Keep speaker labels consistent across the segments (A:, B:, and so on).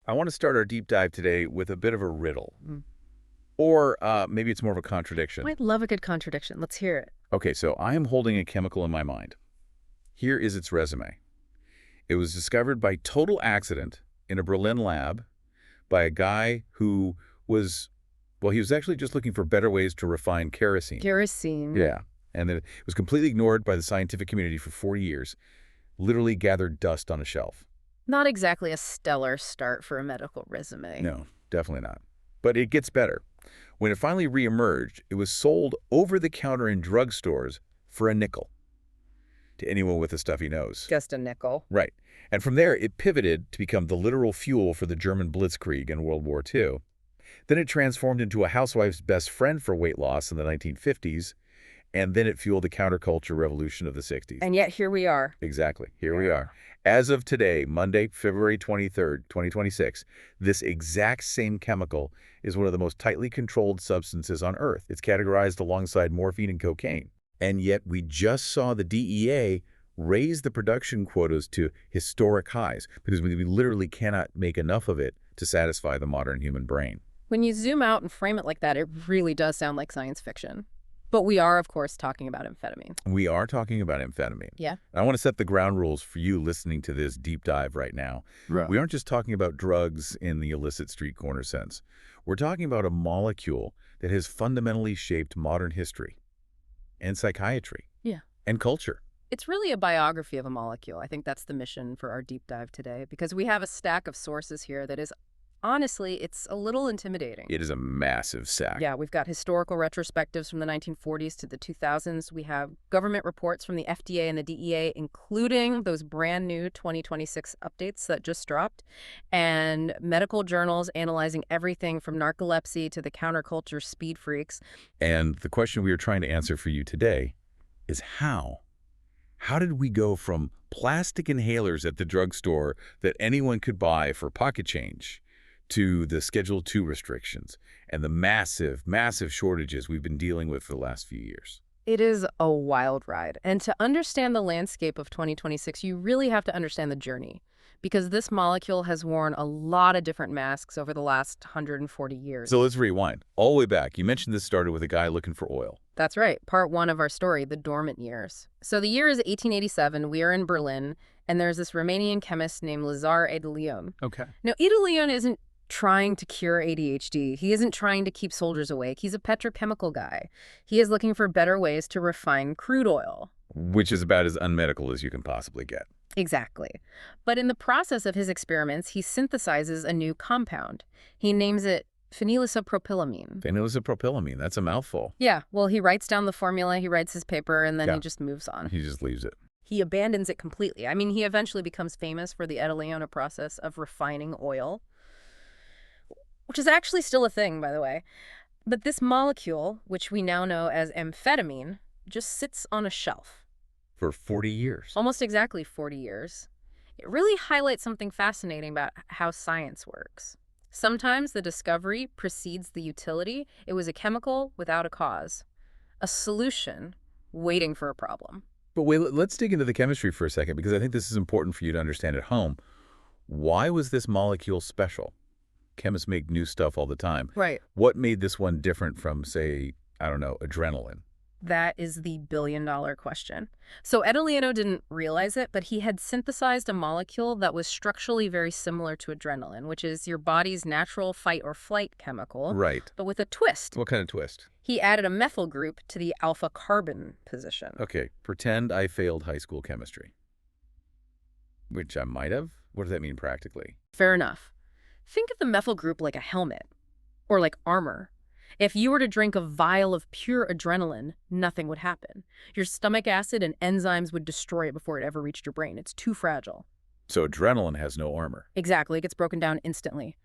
A: I want to start our deep dive today with a bit of a riddle.
B: Mm.
A: Or maybe it's more of a contradiction.
B: I love a good contradiction. Let's hear it.
A: Okay, so I am holding a chemical in my mind. Here is its resume. It was discovered by total accident in a Berlin lab by a guy who was, well, he was actually just looking for better ways to refine kerosene.
B: Kerosene.
A: Yeah. And then it was completely ignored by the scientific community for 40 years, literally gathered dust on a shelf.
B: Not exactly a stellar start for a medical resume.
A: No, definitely not. But it gets better. When it finally reemerged, it was sold over the counter in drugstores for a nickel to anyone with a stuffy nose.
B: Just a nickel.
A: Right. And from there, it pivoted to become the literal fuel for the German blitzkrieg in World War II. Then it transformed into a housewife's best friend for weight loss in the 1950s, and then it fueled the counterculture revolution of the 60s.
B: And yet here we are.
A: Exactly. Here we are. As of today, Monday, February 23rd, 2026, this exact same chemical is one of the most tightly controlled substances on Earth. It's categorized alongside morphine and cocaine. And yet we just saw the DEA raise the production quotas to historic highs because we literally cannot make enough of it to satisfy the modern human brain.
B: When you zoom out and frame it like that, it really does sound like science fiction. But we are, of course, talking about amphetamine.
A: We are talking about amphetamine.
B: Yeah.
A: I want to set the ground rules for you listening to this deep dive right now.
C: Right.
A: We aren't just talking about drugs in the illicit street corner sense. We're talking about a molecule that has fundamentally shaped modern history and psychiatry.
B: Yeah.
A: And culture.
B: It's really a biography of a molecule. I think that's the mission for our deep dive today, because we have a stack of sources here that is, honestly, it's a little intimidating.
A: It is a massive sack.
B: Yeah, we've got historical retrospectives from the 1940s to the 2000s. We have government reports from the FDA and the DEA, including those brand new 2026 updates that just dropped, and medical journals analyzing everything from narcolepsy to the counterculture speed freaks.
A: And the question we are trying to answer for you today is how? How did we go from plastic inhalers at the drugstore that anyone could buy for pocket change to the Schedule II restrictions and the massive, massive shortages we've been dealing with for the last few years?
B: It is a wild ride. And to understand the landscape of 2026, you really have to understand the journey, because this molecule has worn a lot of different masks over the last 140 years.
A: So let's rewind. All the way back, you mentioned this started with a guy looking for oil.
B: That's right. Part one of our story, the dormant years. So the year is 1887. We are in Berlin, and there's this Romanian chemist named Lazar Edeleon.
A: Okay.
B: Now, Edeleon isn't trying to cure ADHD. He isn't trying to keep soldiers awake. He's a petrochemical guy. He is looking for better ways to refine crude oil.
A: Which is about as unmedical as you can possibly get.
B: Exactly. But in the process of his experiments, he synthesizes a new compound. He names it phenylisopropylamine.
A: Phenylisopropylamine, that's a mouthful.
B: Yeah, well, he writes down the formula, he writes his paper, and then he just moves on.
A: He just leaves it.
B: He abandons it completely. I mean, he eventually becomes famous for the Edeleon process of refining oil, which is actually still a thing, by the way. But this molecule, which we now know as amphetamine, just sits on a shelf.
A: For 40 years.
B: Almost exactly 40 years. It really highlights something fascinating about how science works. Sometimes the discovery precedes the utility. It was a chemical without a cause. A solution waiting for a problem.
A: But wait, let's dig into the chemistry for a second, because I think this is important for you to understand at home. Why was this molecule special? Chemists make new stuff all the time.
B: Right.
A: What made this one different from, say, I don't know, adrenaline?
B: That is the billion-dollar question. So Edeleon didn't realize it, but he had synthesized a molecule that was structurally very similar to adrenaline, which is your body's natural fight-or-flight chemical.
A: Right.
B: But with a twist.
A: What kind of twist?
B: He added a methyl group to the alpha carbon position.
A: Okay, pretend I failed high school chemistry. Which I might have? What does that mean practically?
B: Fair enough. Think of the methyl group like a helmet, or like armor. If you were to drink a vial of pure adrenaline, nothing would happen. Your stomach acid and enzymes would destroy it before it ever reached your brain. It's too fragile.
A: So adrenaline has no armor.
B: Exactly. It gets broken down instantly.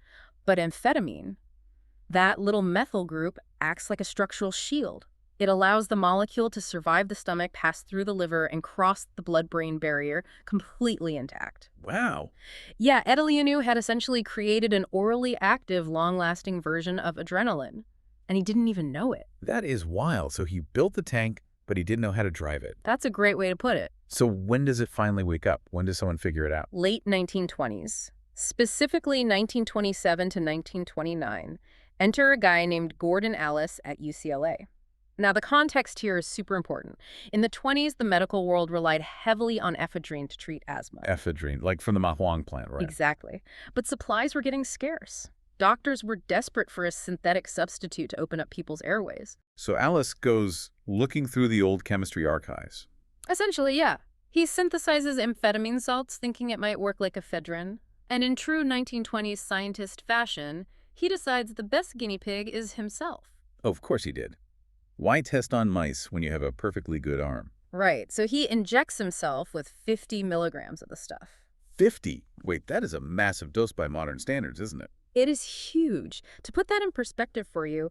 B: But amphetamine, that little methyl group acts like a structural shield. It allows the molecule to survive the stomach, pass through the liver, and cross the blood-brain barrier completely intact.
A: Wow.
B: Yeah, Edeleon had essentially created an orally active, long-lasting version of adrenaline. And he didn't even know it.
A: That is wild. So he built the tank, but he didn't know how to drive it.
B: That's a great way to put it.
A: So when does it finally wake up? When does someone figure it out?
B: Late 1920s. Specifically 1927 to 1929. Enter a guy named Gordon Alice at UCLA. Now, the context here is super important. In the 20s, the medical world relied heavily on ephedrine to treat asthma.
A: Ephedrine, like from the Mahuang plant, right?
B: Exactly. But supplies were getting scarce. Doctors were desperate for a synthetic substitute to open up people's airways.
A: So Alice goes looking through the old chemistry archives.
B: Essentially, yeah. He synthesizes amphetamine salts, thinking it might work like ephedrine. And in true 1920s scientist fashion, he decides the best guinea pig is himself.
A: Oh, of course he did. Why test on mice when you have a perfectly good arm?
B: Right, so he injects himself with 50 milligrams of the stuff.
A: 50? Wait, that is a massive dose by modern standards, isn't it?
B: It is huge. To put that in perspective for you,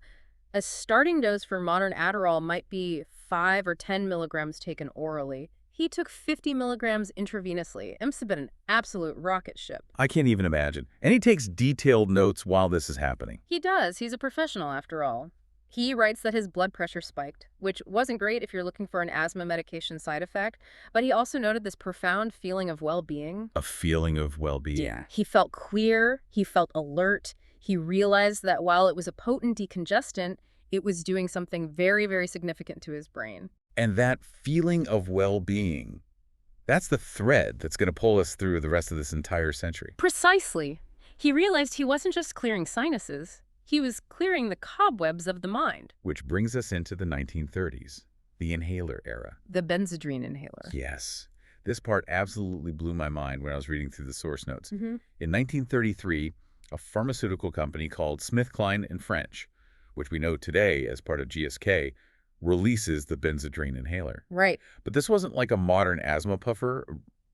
B: a starting dose for modern Adderall might be 5 or 10 milligrams taken orally. He took 50 milligrams intravenously. It must have been an absolute rocket ship.
A: I can't even imagine. And he takes detailed notes while this is happening.
B: He does. He's a professional, after all. He writes that his blood pressure spiked, which wasn't great if you're looking for an asthma medication side effect, but he also noted this profound feeling of well-being.
A: A feeling of well-being.
B: Yeah. He felt clear, he felt alert, he realized that while it was a potent decongestant, it was doing something very, very significant to his brain.
A: And that feeling of well-being, that's the thread that's going to pull us through the rest of this entire century.
B: Precisely. He realized he wasn't just clearing sinuses, he was clearing the cobwebs of the mind.
A: Which brings us into the 1930s, the inhaler era.
B: The benzodrine inhaler.
A: Yes. This part absolutely blew my mind when I was reading through the source notes.
B: Mm-hmm.
A: In 1933, a pharmaceutical company called SmithKline and French, which we know today as part of GSK, releases the benzodrine inhaler.
B: Right.
A: But this wasn't like a modern asthma puffer,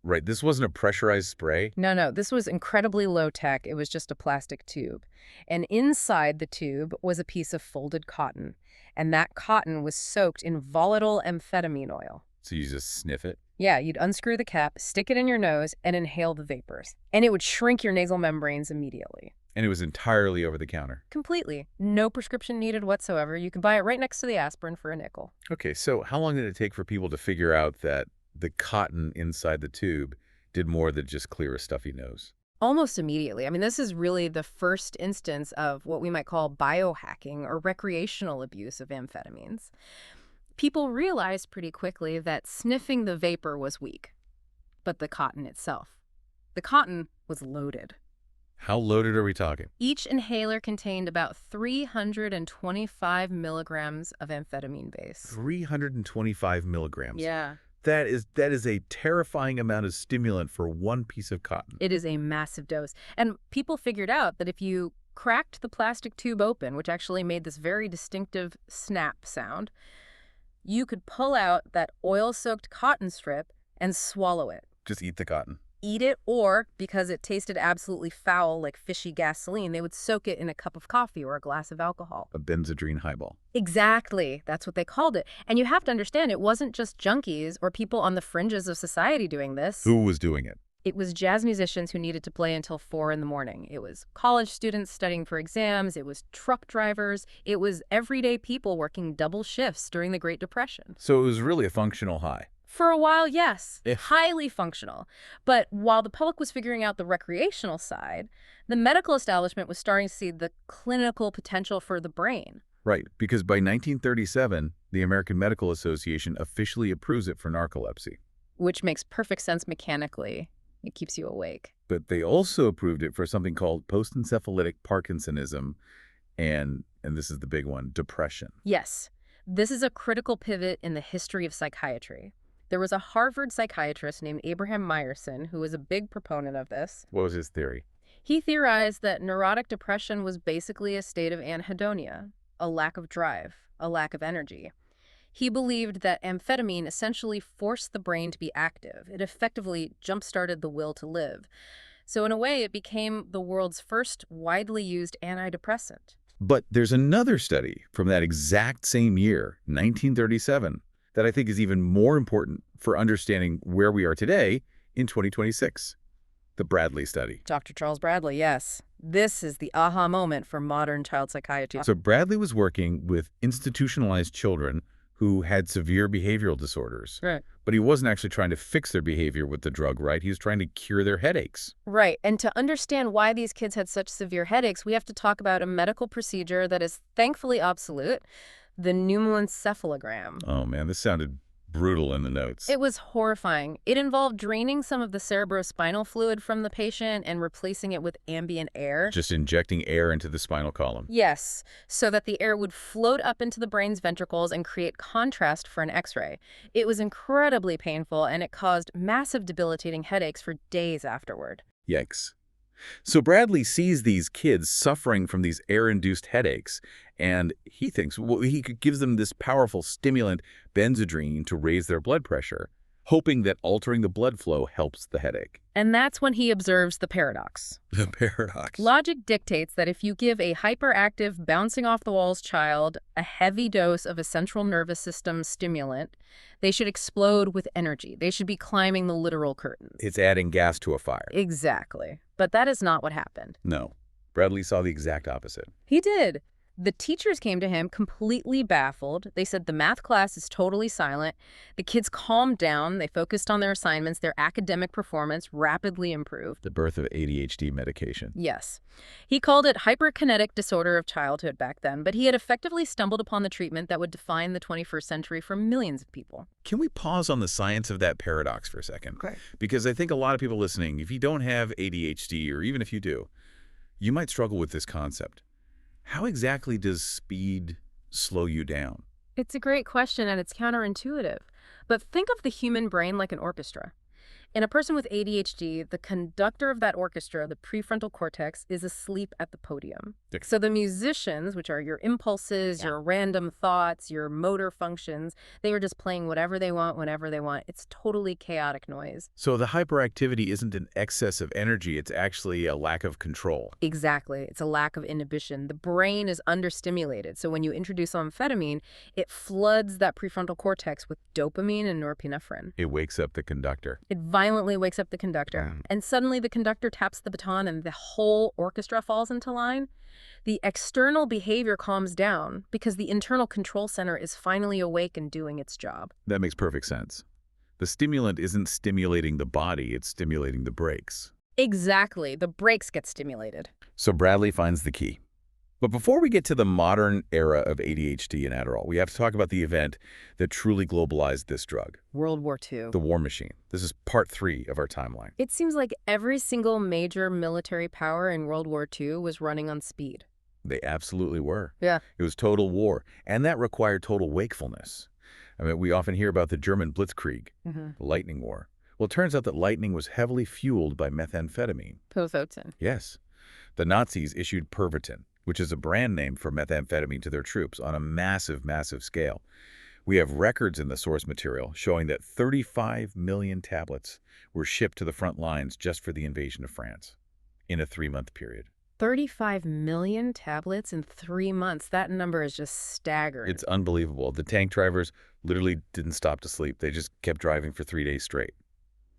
A: right? This wasn't a pressurized spray.
B: No, this was incredibly low tech. It was just a plastic tube. And inside the tube was a piece of folded cotton. And that cotton was soaked in volatile amphetamine oil.
A: So you just sniff it?
B: Yeah, you'd unscrew the cap, stick it in your nose, and inhale the vapors. And it would shrink your nasal membranes immediately.
A: And it was entirely over the counter.
B: Completely. No prescription needed whatsoever. You could buy it right next to the aspirin for a nickel.
A: Okay, so how long did it take for people to figure out that the cotton inside the tube did more than just clear a stuffy nose?
B: Almost immediately. I mean, this is really the first instance of what we might call biohacking or recreational abuse of amphetamines. People realized pretty quickly that sniffing the vapor was weak, but the cotton itself. The cotton was loaded.
A: How loaded are we talking?
B: Each inhaler contained about 325 milligrams of amphetamine base.
A: 325 milligrams.
B: Yeah.
A: That is a terrifying amount of stimulant for one piece of cotton.
B: It is a massive dose. And people figured out that if you cracked the plastic tube open, which actually made this very distinctive snap sound, you could pull out that oil-soaked cotton strip and swallow it.
A: Just eat the cotton.
B: Eat it, or, because it tasted absolutely foul like fishy gasoline, they would soak it in a cup of coffee or a glass of alcohol.
A: A benzodrine highball.
B: Exactly. That's what they called it. And you have to understand, it wasn't just junkies or people on the fringes of society doing this.
A: Who was doing it?
B: It was jazz musicians who needed to play until 4 in the morning. It was college students studying for exams. It was truck drivers. It was everyday people working double shifts during the Great Depression.
A: So it was really a functional high.
B: For a while, yes.
A: If.
B: Highly functional. But while the public was figuring out the recreational side, the medical establishment was starting to see the clinical potential for the brain.
A: Right, because by 1937, the American Medical Association officially approves it for narcolepsy.
B: Which makes perfect sense mechanically. It keeps you awake.
A: But they also approved it for something called post-encephalitic Parkinsonism and this is the big one, depression.
B: Yes. This is a critical pivot in the history of psychiatry. There was a Harvard psychiatrist named Abraham Myerson who was a big proponent of this.
A: What was his theory?
B: He theorized that neurotic depression was basically a state of anhedonia, a lack of drive, a lack of energy. He believed that amphetamine essentially forced the brain to be active. It effectively jump-started the will to live. So in a way, it became the world's first widely used antidepressant.
A: But there's another study from that exact same year, 1937, that I think is even more important for understanding where we are today in 2026. The Bradley study.
B: Dr. Charles Bradley, yes. This is the aha moment for modern child psychiatry.
A: So Bradley was working with institutionalized children who had severe behavioral disorders.
B: Right.
A: But he wasn't actually trying to fix their behavior with the drug, right? He was trying to cure their headaches.
B: Right. And to understand why these kids had such severe headaches, we have to talk about a medical procedure that is thankfully obsolete, the pneumoencephalogram.
A: Oh, man, this sounded brutal in the notes.
B: It was horrifying. It involved draining some of the cerebrospinal fluid from the patient and replacing it with ambient air.
A: Just injecting air into the spinal column.
B: Yes, so that the air would float up into the brain's ventricles and create contrast for an X-ray. It was incredibly painful, and it caused massive debilitating headaches for days afterward.
A: Yikes. So Bradley sees these kids suffering from these air-induced headaches, and he thinks, well, gives them this powerful stimulant, Benzedrine, to raise their blood pressure, hoping that altering the blood flow helps the headache.
B: And that's when he observes the paradox.
A: The paradox.
B: Logic dictates that if you give a hyperactive, bouncing-off-the-walls child a heavy dose of a central nervous system stimulant, they should explode with energy. They should be climbing the literal curtains.
A: It's adding gas to a fire.
B: Exactly. But that is not what happened.
A: No. Bradley saw the exact opposite.
B: He did. The teachers came to him completely baffled. They said the math class is totally silent. The kids calmed down. They focused on their assignments. Their academic performance rapidly improved.
A: The birth of ADHD medication.
B: Yes. He called it hyperkinetic disorder of childhood back then, but he had effectively stumbled upon the treatment that would define the 21st century for millions of people.
A: Can we pause on the science of that paradox for a second?
B: Okay.
A: Because I think a lot of people listening, if you don't have ADHD, or even if you do, you might struggle with this concept. How exactly does speed slow you down?
B: It's a great question, and it's counterintuitive. But think of the human brain like an orchestra. In a person with ADHD, the conductor of that orchestra, the prefrontal cortex, is asleep at the podium. So the musicians, which are your impulses, your random thoughts, your motor functions, they are just playing whatever they want, whenever they want. It's totally chaotic noise.
A: So the hyperactivity isn't an excess of energy, it's actually a lack of control.
B: Exactly. It's a lack of inhibition. The brain is understimulated. So when you introduce amphetamine, it floods that prefrontal cortex with dopamine and norepinephrine.
A: It wakes up the conductor.
B: It violently wakes up the conductor, and suddenly the conductor taps the baton and the whole orchestra falls into line. The external behavior calms down because the internal control center is finally awake and doing its job.
A: That makes perfect sense. The stimulant isn't stimulating the body, it's stimulating the brakes.
B: Exactly. The brakes get stimulated.
A: So Bradley finds the key. But before we get to the modern era of ADHD and Adderall, we have to talk about the event that truly globalized this drug.
B: World War II.
A: The War Machine. This is part 3 of our timeline.
B: It seems like every single major military power in World War II was running on speed.
A: They absolutely were.
B: Yeah.
A: It was total war, and that required total wakefulness. I mean, we often hear about the German Blitzkrieg, the Lightning War. Well, it turns out that lightning was heavily fueled by methamphetamine.
B: Pitocin.
A: Yes. The Nazis issued Pervitin, which is a brand name for methamphetamine, to their troops on a massive, massive scale. We have records in the source material showing that 35 million tablets were shipped to the front lines just for the invasion of France in a 3-month period.
B: 35 million tablets in 3 months. That number is just staggering.
A: It's unbelievable. The tank drivers literally didn't stop to sleep. They just kept driving for 3 days straight.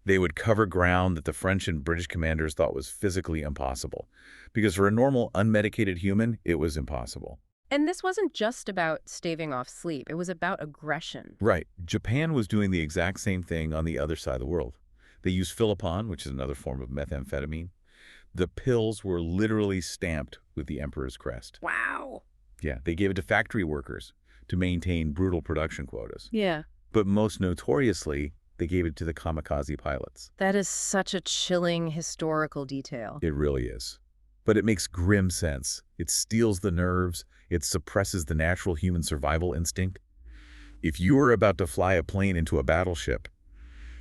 A: They would cover ground that the French and British commanders thought was physically impossible. Because for a normal, unmedicated human, it was impossible.
B: And this wasn't just about staving off sleep. It was about aggression.
A: Right. Japan was doing the exact same thing on the other side of the world. They used Philippon, which is another form of methamphetamine. The pills were literally stamped with the emperor's crest.
B: Wow.
A: Yeah, they gave it to factory workers to maintain brutal production quotas.
B: Yeah.
A: But most notoriously, they gave it to the kamikaze pilots.
B: That is such a chilling historical detail.
A: It really is. But it makes grim sense. It steals the nerves. It suppresses the natural human survival instinct. If you are about to fly a plane into a battleship,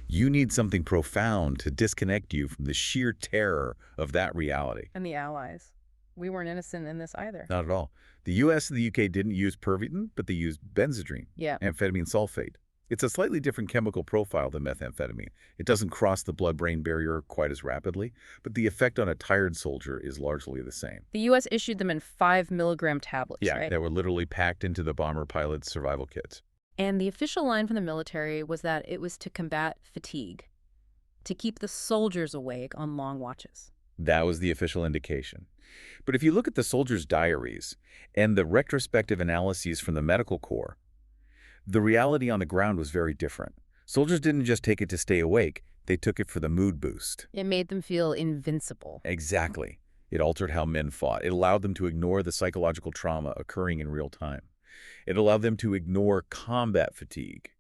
A: you need something profound to disconnect you from the sheer terror of that reality.
B: And the Allies. We weren't innocent in this either.
A: Not at all. The US and the UK didn't use Pervitin, but they used Benzedrine, amphetamine sulfate. It's a slightly different chemical profile than methamphetamine. It doesn't cross the blood-brain barrier quite as rapidly, but the effect on a tired soldier is largely the same.
B: The U.S. issued them in 5-milligram tablets, right?
A: That were literally packed into the bomber pilot's survival kits.
B: And the official line from the military was that it was to combat fatigue, to keep the soldiers awake on long watches.
A: That was the official indication. But if you look at the soldiers' diaries and the retrospective analyses from the medical corps, The reality on the ground was very different. Soldiers didn't just take it to stay awake, they took it for the mood boost.
B: It made them feel invincible.
A: Exactly. It altered how men fought. It allowed them to ignore the psychological trauma occurring in real time. It allowed them to ignore combat fatigue,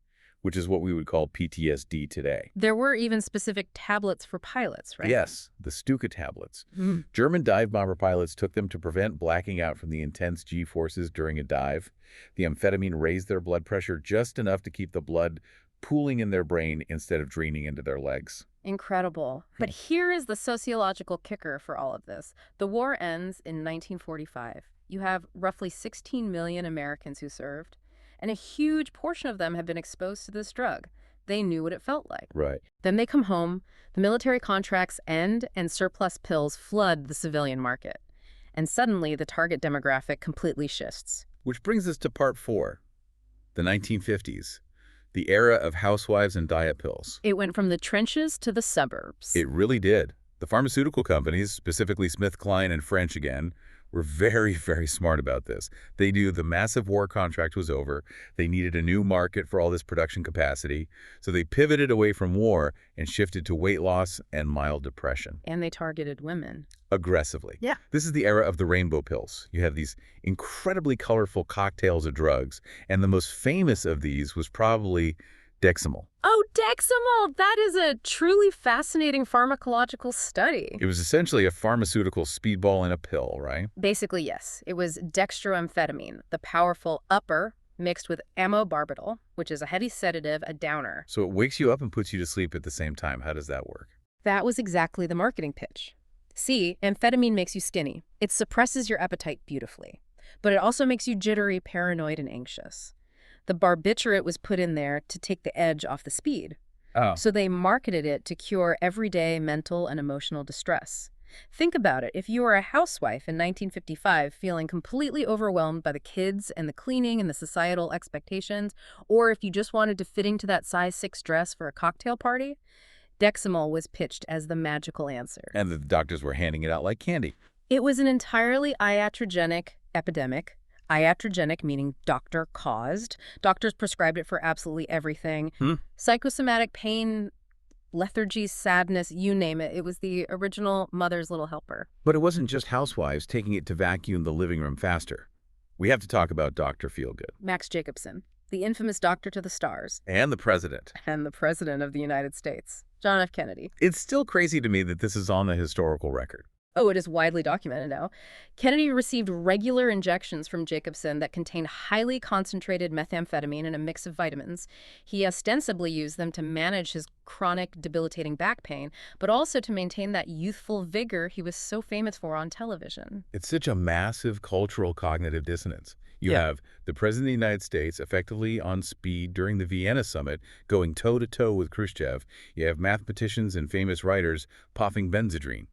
A: which is what we would call PTSD today.
B: There were even specific tablets for pilots, right?
A: Yes, the Stuka tablets.
B: Mm.
A: German dive bomber pilots took them to prevent blacking out from the intense G-forces during a dive. The amphetamine raised their blood pressure just enough to keep the blood pooling in their brain instead of draining into their legs.
B: Incredible. But here is the sociological kicker for all of this. The war ends in 1945. You have roughly 16 million Americans who served, and a huge portion of them have been exposed to this drug. They knew what it felt like.
A: Right.
B: Then they come home, the military contracts end, and surplus pills flood the civilian market. And suddenly, the target demographic completely shifts.
A: Which brings us to part 4, the 1950s, the era of housewives and diet pills.
B: It went from the trenches to the suburbs.
A: It really did. The pharmaceutical companies, specifically SmithKline and French again, were very, very smart about this. They knew the massive war contract was over. They needed a new market for all this production capacity. So they pivoted away from war and shifted to weight loss and mild depression.
B: And they targeted women.
A: Aggressively.
B: Yeah.
A: This is the era of the rainbow pills. You have these incredibly colorful cocktails of drugs. And the most famous of these was probably Deximal.
B: Oh, Deximal! That is a truly fascinating pharmacological study.
A: It was essentially a pharmaceutical speedball in a pill, right?
B: Basically, yes. It was dextroamphetamine, the powerful upper, mixed with amobarbital, which is a heavy sedative, a downer.
A: So it wakes you up and puts you to sleep at the same time. How does that work?
B: That was exactly the marketing pitch. See, amphetamine makes you skinny. It suppresses your appetite beautifully. But it also makes you jittery, paranoid, and anxious. The barbiturate was put in there to take the edge off the speed.
A: Oh.
B: So they marketed it to cure everyday mental and emotional distress. Think about it. If you were a housewife in 1955 feeling completely overwhelmed by the kids and the cleaning and the societal expectations, or if you just wanted to fit into that size 6 dress for a cocktail party, Deximal was pitched as the magical answer.
A: And the doctors were handing it out like candy.
B: It was an entirely iatrogenic epidemic. Iatrogenic meaning doctor-caused. Doctors prescribed it for absolutely everything. Psychosomatic pain, lethargy, sadness, you name it. It was the original mother's little helper.
A: But it wasn't just housewives taking it to vacuum the living room faster. We have to talk about Dr. Feelgood.
B: Max Jacobson, the infamous doctor to the stars.
A: And the president.
B: And the president of the United States, John F. Kennedy.
A: It's still crazy to me that this is on the historical record.
B: Oh, it is widely documented now. Kennedy received regular injections from Jacobson that contained highly concentrated methamphetamine and a mix of vitamins. He ostensibly used them to manage his chronic, debilitating back pain, but also to maintain that youthful vigor he was so famous for on television.
A: It's such a massive cultural cognitive dissonance. You have the President of the United States effectively on speed during the Vienna summit, going toe-to-toe with Khrushchev. You have mathematicians and famous writers puffing Benzedrine,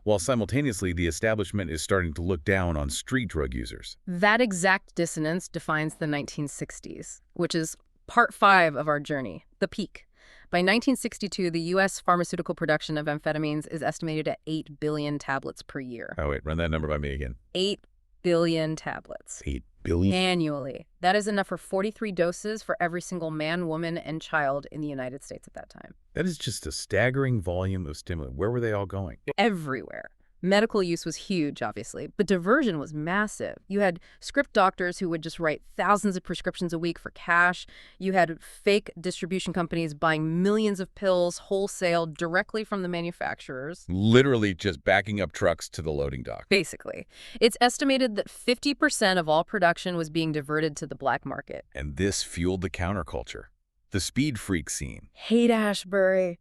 A: while simultaneously the establishment is starting to look down on street drug users.
B: That exact dissonance defines the 1960s, which is part 5 of our journey, the peak. By 1962, the U.S. pharmaceutical production of amphetamines is estimated at 8 billion tablets per year.
A: Oh, wait, run that number by me again.
B: 8 billion tablets.
A: 8 billion?
B: Annually. That is enough for 43 doses for every single man, woman, and child in the United States at that time.
A: That is just a staggering volume of stimulant. Where were they all going?
B: Everywhere. Medical use was huge, obviously, but diversion was massive. You had script doctors who would just write thousands of prescriptions a week for cash. You had fake distribution companies buying millions of pills wholesale directly from the manufacturers.
A: Literally just backing up trucks to the loading dock.
B: Basically. It's estimated that 50% of all production was being diverted to the black market.
A: And this fueled the counterculture, the speed freak scene.
B: Haight-Ashbury.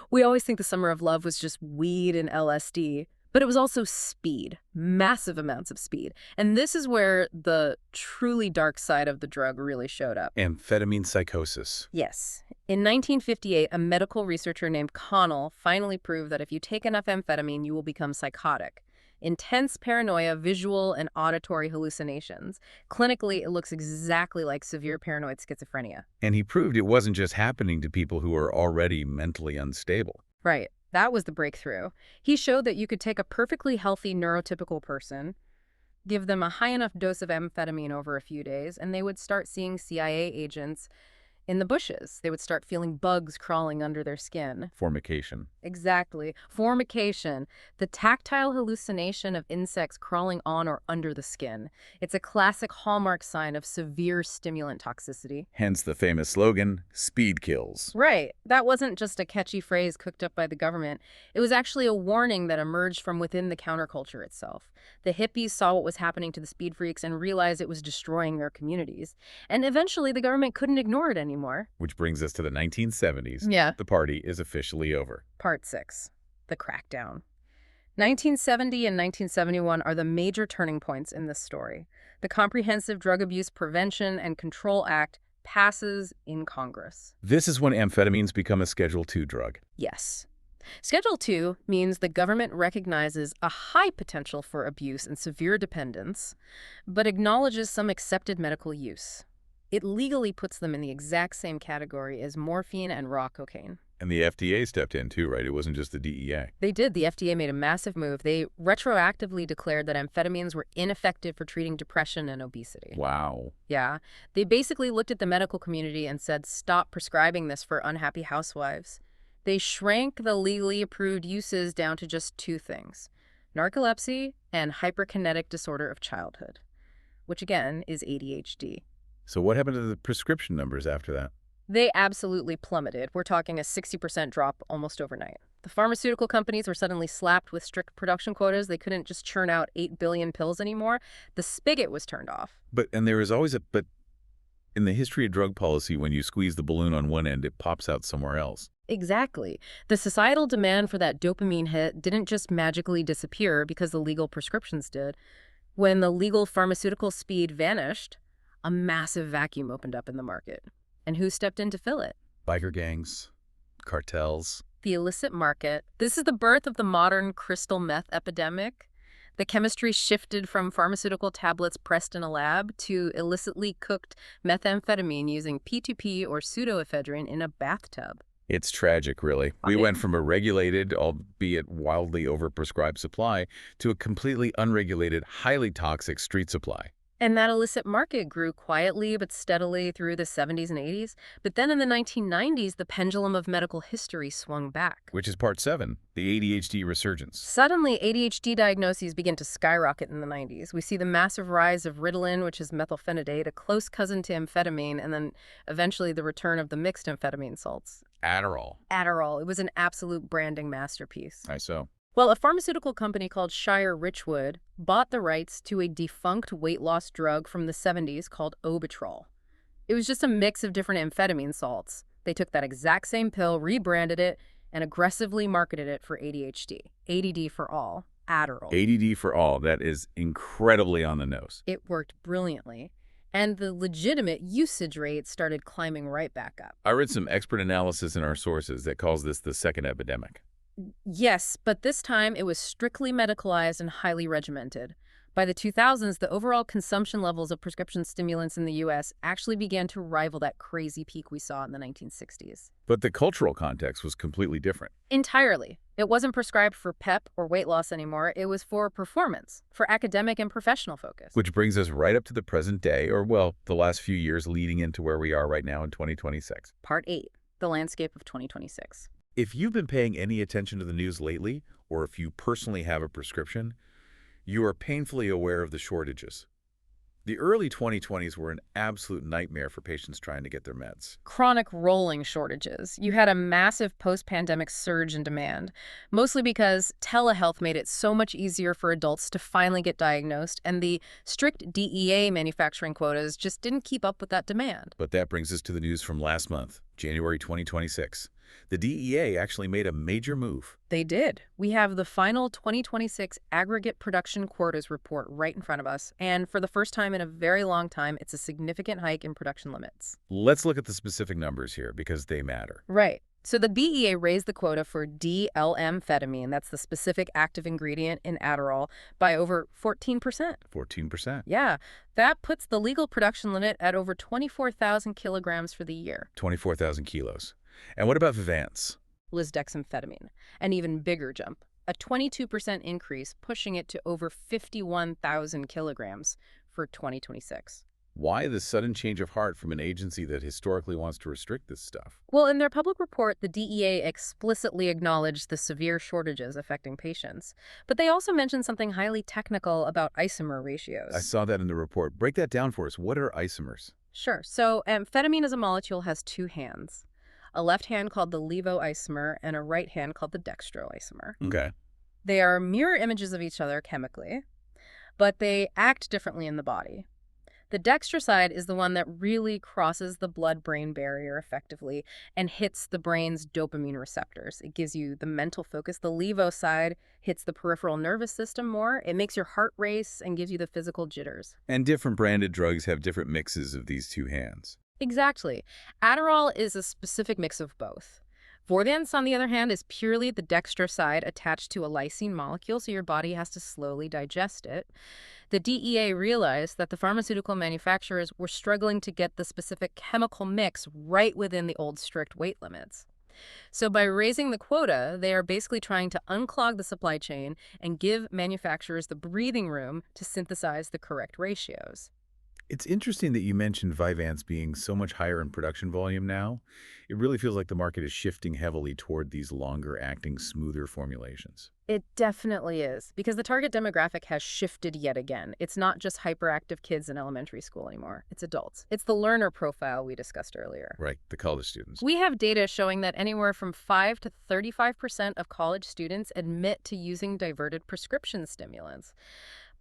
B: We always think the summer of love was just weed and LSD. But it was also speed, massive amounts of speed. And this is where the truly dark side of the drug really showed up.
A: Amphetamine psychosis.
B: Yes. In 1958, a medical researcher named Connell finally proved that if you take enough amphetamine, you will become psychotic. Intense paranoia, visual and auditory hallucinations. Clinically, it looks exactly like severe paranoid schizophrenia.
A: And he proved it wasn't just happening to people who are already mentally unstable.
B: Right. That was the breakthrough. He showed that you could take a perfectly healthy neurotypical person, Give them a high enough dose of amphetamine over a few days, and they would start seeing CIA agents in the bushes. They would start feeling bugs crawling under their skin.
A: Formication.
B: Exactly. Formication, the tactile hallucination of insects crawling on or under the skin. It's a classic hallmark sign of severe stimulant toxicity.
A: Hence the famous slogan, speed kills.
B: Right. That wasn't just a catchy phrase cooked up by the government. It was actually a warning that emerged from within the counterculture itself. The hippies saw what was happening to the speed freaks and realized it was destroying their communities. And eventually the government couldn't ignore it anymore.
A: Which brings us to the 1970s.
B: Yeah.
A: The party is officially over.
B: Part 6. The Crackdown. 1970 and 1971 are the major turning points in this story. The Comprehensive Drug Abuse Prevention and Control Act passes in Congress.
A: This is when amphetamines become a Schedule II drug.
B: Yes. Schedule 2 means the government recognizes a high potential for abuse and severe dependence, but acknowledges some accepted medical use. It legally puts them in the exact same category as morphine and raw cocaine.
A: And the FDA stepped in too, right? It wasn't just the DEA.
B: They did. The FDA made a massive move. They retroactively declared that amphetamines were ineffective for treating depression and obesity.
A: Wow.
B: Yeah. They basically looked at the medical community and said, stop prescribing this for unhappy housewives. They shrank the legally approved uses down to just two things: narcolepsy and hyperkinetic disorder of childhood, which again is ADHD.
A: So what happened to the prescription numbers after that?
B: They absolutely plummeted. We're talking a 60% drop almost overnight. The pharmaceutical companies were suddenly slapped with strict production quotas. They couldn't just churn out 8 billion pills anymore. The spigot was turned off.
A: And there is always but in the history of drug policy, when you squeeze the balloon on one end, it pops out somewhere else.
B: Exactly. The societal demand for that dopamine hit didn't just magically disappear because the legal prescriptions did. When the legal pharmaceutical speed vanished, a massive vacuum opened up in the market. And who stepped in to fill it?
A: Biker gangs, cartels.
B: The illicit market. This is the birth of the modern crystal meth epidemic. The chemistry shifted from pharmaceutical tablets pressed in a lab to illicitly cooked methamphetamine using P2P or pseudoephedrine in a bathtub.
A: It's tragic, really. We went from a regulated, albeit wildly overprescribed supply to a completely unregulated, highly toxic street supply.
B: And that illicit market grew quietly but steadily through the 70s and 80s. But then in the 1990s, the pendulum of medical history swung back.
A: Which is part 7, the ADHD resurgence.
B: Suddenly, ADHD diagnoses begin to skyrocket in the 90s. We see the massive rise of Ritalin, which is methylphenidate, a close cousin to amphetamine, and then eventually the return of the mixed amphetamine salts.
A: Adderall.
B: Adderall. It was an absolute branding masterpiece.
A: So.
B: Well, a pharmaceutical company called Shire Richwood bought the rights to a defunct weight loss drug from the 70s called Obitrol. It was just a mix of different amphetamine salts. They took that exact same pill, rebranded it, and aggressively marketed it for ADHD. ADD for all. Adderall.
A: ADD for all. That is incredibly on the nose.
B: It worked brilliantly. And the legitimate usage rate started climbing right back up.
A: I read some expert analysis in our sources that calls this the second epidemic.
B: Yes, but this time it was strictly medicalized and highly regimented. By the 2000s, the overall consumption levels of prescription stimulants in the U.S. actually began to rival that crazy peak we saw in the 1960s.
A: But the cultural context was completely different.
B: Entirely. It wasn't prescribed for pep or weight loss anymore. It was for performance, for academic and professional focus.
A: Which brings us right up to the present day, or, well, the last few years leading into where we are right now in 2026.
B: Part 8, the landscape of 2026.
A: If you've been paying any attention to the news lately, or if you personally have a prescription, you are painfully aware of the shortages. The early 2020s were an absolute nightmare for patients trying to get their meds.
B: Chronic rolling shortages. You had a massive post-pandemic surge in demand, mostly because telehealth made it so much easier for adults to finally get diagnosed, and the strict DEA manufacturing quotas just didn't keep up with that demand.
A: But that brings us to the news from last month, January 2026. The DEA actually made a major move.
B: They did. We have the final 2026 aggregate production quotas report right in front of us, and for the first time in a very long time, it's a significant hike in production limits.
A: Let's look at the specific numbers here because they matter.
B: Right. So the DEA raised the quota for D-L-amphetamine, that's the specific active ingredient in Adderall, by over 14%.
A: 14%.
B: Yeah, that puts the legal production limit at over 24,000 kilograms for the year.
A: 24,000 kilos. And what about Vivance?
B: Lisdexamphetamine, an even bigger jump. a 22% increase, pushing it to over 51,000 kilograms for 2026.
A: Why the sudden change of heart from an agency that historically wants to restrict this stuff?
B: Well, in their public report, the DEA explicitly acknowledged the severe shortages affecting patients, but they also mentioned something highly technical about isomer
A: I
B: ratios.
A: saw that in the report. Break that down for us. What are isomers?
B: Sure. So amphetamine as a molecule has two hands, a left hand called the levoisomer and a right hand called the dextroisomer.
A: Okay.
B: They are mirror images of each other chemically, but they act differently in the body. The dextro side is the one that really crosses the blood-brain barrier effectively and hits the brain's dopamine receptors. It gives you the mental focus. The levo side hits the peripheral nervous system more. It makes your heart race and gives you the physical jitters.
A: And different branded drugs have different mixes of these two hands.
B: Exactly. Adderall is a specific mix of both. Vorvance, on the other hand, is purely the dextro side attached to a lysine molecule, so your body has to slowly digest it. The DEA realized that the pharmaceutical manufacturers were struggling to get the specific chemical mix right within the old strict weight limits. So by raising the quota, they are basically trying to unclog the supply chain and give manufacturers the breathing room to synthesize the correct ratios.
A: It's interesting that you mentioned Vyvanse being so much higher in production volume now. It really feels like the market is shifting heavily toward these longer-acting, smoother formulations.
B: It definitely is, because the target demographic has shifted yet again. It's not just hyperactive kids in elementary school anymore. It's adults. It's the learner profile we discussed earlier.
A: Right, the college students.
B: We have data showing that anywhere from 5 to 35% of college students admit to using diverted prescription stimulants.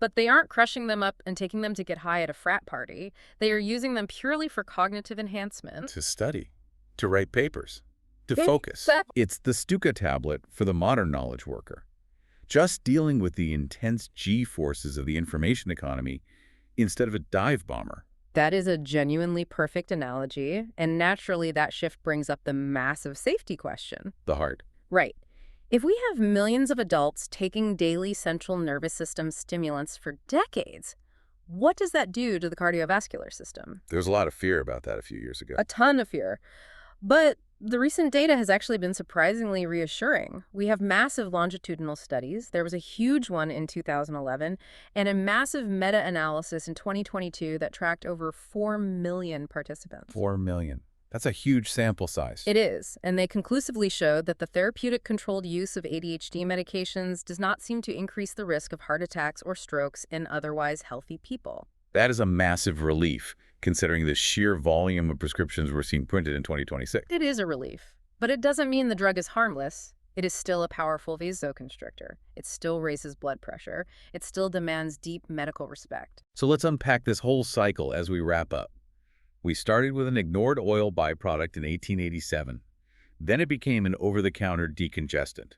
B: But they aren't crushing them up and taking them to get high at a frat party. They are using them purely for cognitive enhancement.
A: To study, to write papers, to focus. It's the Stuka tablet for the modern knowledge worker. Just dealing with the intense G-forces of the information economy instead of a dive bomber.
B: That is a genuinely perfect analogy, and naturally that shift brings up the massive safety question.
A: The heart.
B: Right. If we have millions of adults taking daily central nervous system stimulants for decades, what does that do to the cardiovascular system?
A: There was a lot of fear about that a few years ago.
B: A ton of fear. But the recent data has actually been surprisingly reassuring. We have massive longitudinal studies. There was a huge one in 2011 and a massive meta-analysis in 2022 that tracked over 4 million participants.
A: 4 million. That's a huge sample size.
B: It is, and they conclusively showed that the therapeutic controlled use of ADHD medications does not seem to increase the risk of heart attacks or strokes in otherwise healthy people.
A: That is a massive relief, considering the sheer volume of prescriptions we're seeing printed in 2026.
B: It is a relief, but it doesn't mean the drug is harmless. It is still a powerful vasoconstrictor. It still raises blood pressure. It still demands deep medical respect.
A: So let's unpack this whole cycle as we wrap up. We started with an ignored oil byproduct in 1887. Then it became an over-the-counter decongestant.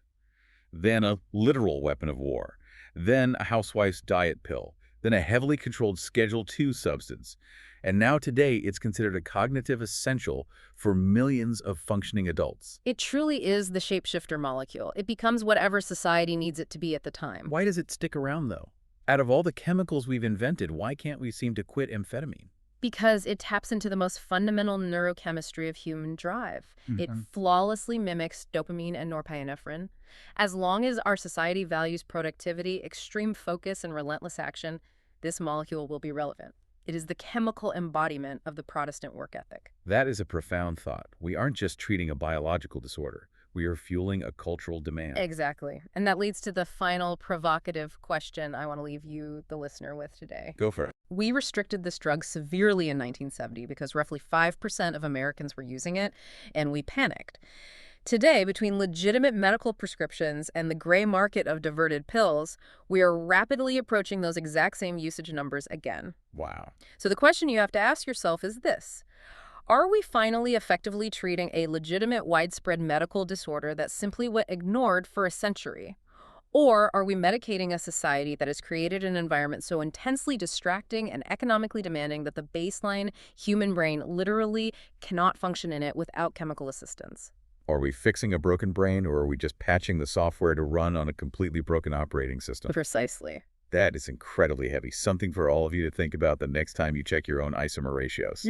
A: Then a literal weapon of war. Then a housewife's diet pill. Then a heavily controlled Schedule II substance. And now today it's considered a cognitive essential for millions of functioning adults.
B: It truly is the shapeshifter molecule. It becomes whatever society needs it to be at the time.
A: Why does it stick around, though? Out of all the chemicals we've invented, why can't we seem to quit amphetamine?
B: Because it taps into the most fundamental neurochemistry of human drive. It flawlessly mimics dopamine and norepinephrine. As long as our society values productivity, extreme focus, and relentless action, this molecule will be relevant. It is the chemical embodiment of the Protestant work ethic.
A: That is a profound thought. We aren't just treating a biological disorder. We are fueling a cultural demand.
B: Exactly. And that leads to the final provocative question I want to leave you, the listener, with today.
A: Go for it.
B: We restricted this drug severely in 1970 because roughly 5% of Americans were using it, and we panicked. Today, between legitimate medical prescriptions and the gray market of diverted pills, we are rapidly approaching those exact same usage numbers again.
A: Wow.
B: So the question you have to ask yourself is this. Are we finally effectively treating a legitimate widespread medical disorder that simply went ignored for a century? Or are we medicating a society that has created an environment so intensely distracting and economically demanding that the baseline human brain literally cannot function in it without chemical assistance?
A: Are we fixing a broken brain, or are we just patching the software to run on a completely broken operating system?
B: Precisely.
A: That is incredibly heavy. Something for all of you to think about the next time you check your own isomer ratios.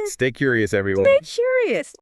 A: Stay curious, everyone.
B: Stay curious.